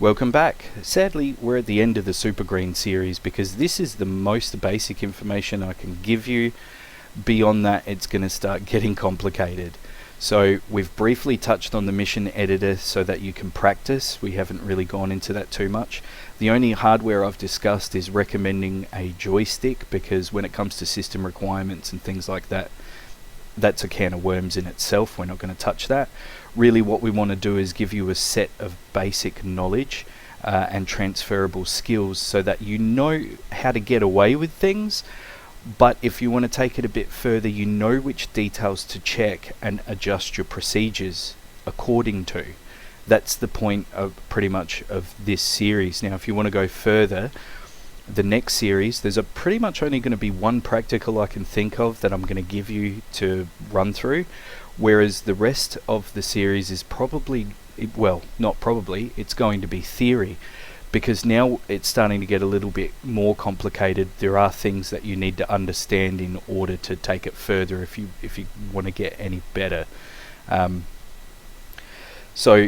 Welcome back. Sadly, we're at the end of the Super Green series because this is the most basic information I can give you. Beyond that, it's going to start getting complicated. So we've briefly touched on the mission editor so that you can practice. We haven't really gone into that too much. The only hardware I've discussed is recommending a joystick, because when it comes to system requirements and things like that, that's a can of worms in itself. We're not going to touch that. Really what we want to do is give you a set of basic knowledge and transferable skills so that you know how to get away with things, but if you want to take it a bit further, you know which details to check and adjust your procedures according to. That's the point of pretty much of this series. Now if you want to go further, the next series, there's pretty much only going to be one practical I can think of that I'm going to give you to run through, whereas the rest of the series is probably, well, not probably, it's going to be theory, because now it's starting to get a little bit more complicated. There are things that you need to understand in order to take it further if you want to get any better. So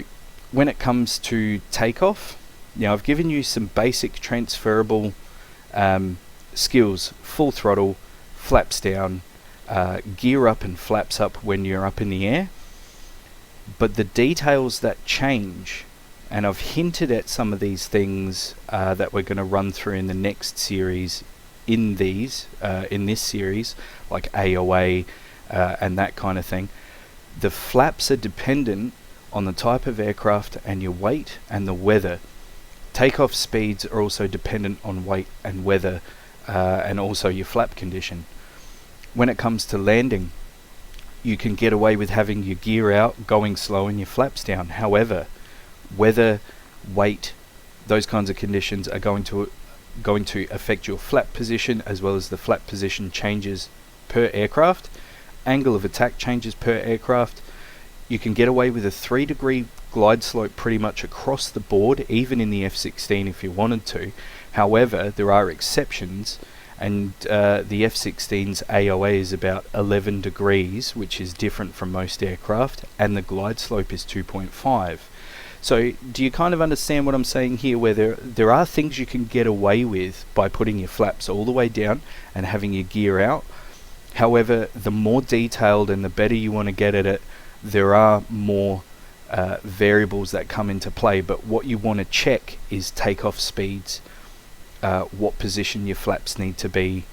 when it comes to takeoff, now I've given you some basic transferable skills: full throttle, flaps down, gear up and flaps up when you're up in the air. But the details that change, and I've hinted at some of these things that we're going to run through in the next series, in this series, like AOA and that kind of thing. The flaps are dependent on the type of aircraft and your weight and the weather. Takeoff speeds are also dependent on weight and weather, and also your flap condition. When it comes to landing, you can get away with having your gear out, going slow, and your flaps down. However, weather, weight, those kinds of conditions are going to affect your flap position, as well as the flap position changes per aircraft. Angle of attack changes per aircraft. You can get away with a 3-degree glide slope pretty much across the board, even in the F16 if you wanted to. However, there are exceptions, and the F16's AOA is about 11 degrees, which is different from most aircraft, and the glide slope is 2.5. So do you kind of understand what I'm saying here, where there are things you can get away with by putting your flaps all the way down and having your gear out? However, the more detailed and the better you want to get at it, there are more variables that come into play. But what you want to check is takeoff speeds, what position your flaps need to be,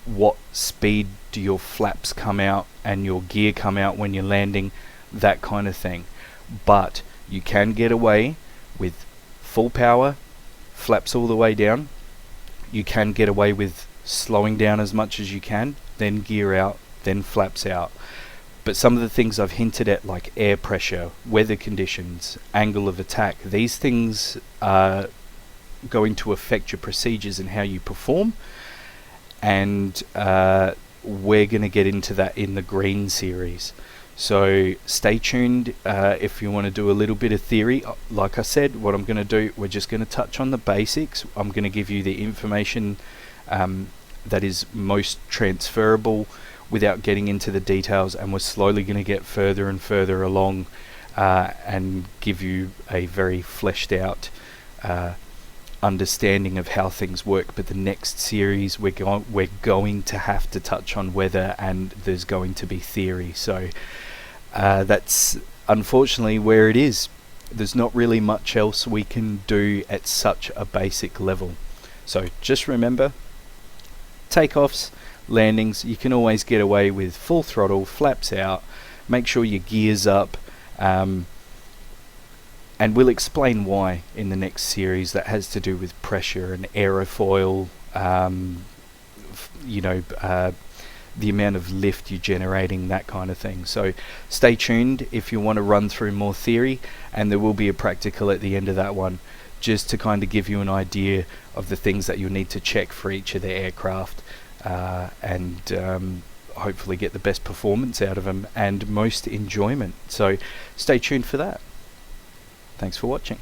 what speed do your flaps come out and your gear come out when you're landing, that kind of thing. But you can get away with full power, flaps all the way down. You can get away with slowing down as much as you can, then gear out, then flaps out. But some of the things I've hinted at, like air pressure, weather conditions, angle of attack, these things are going to affect your procedures and how you perform. And we're going to get into that in the green series. So stay tuned if you want to do a little bit of theory. Like I said, what I'm going to do, we're just going to touch on the basics. I'm going to give you the information that is most transferable without getting into the details, and we're slowly going to get further and further along and give you a very fleshed out understanding of how things work. But the next series we're going to have to touch on weather, and there's going to be theory. So that's unfortunately where it is. There's not really much else we can do at such a basic level. So just remember, takeoffs, landings, you can always get away with full throttle, flaps out. Make sure your gear's up, and we'll explain why in the next series. That has to do with pressure and aerofoil, the amount of lift you're generating, that kind of thing. So stay tuned if you want to run through more theory, and there will be a practical at the end of that one, just to kind of give you an idea of the things that you'll need to check for each of the aircraft, and hopefully get the best performance out of them and most enjoyment. So stay tuned for that. Thanks for watching.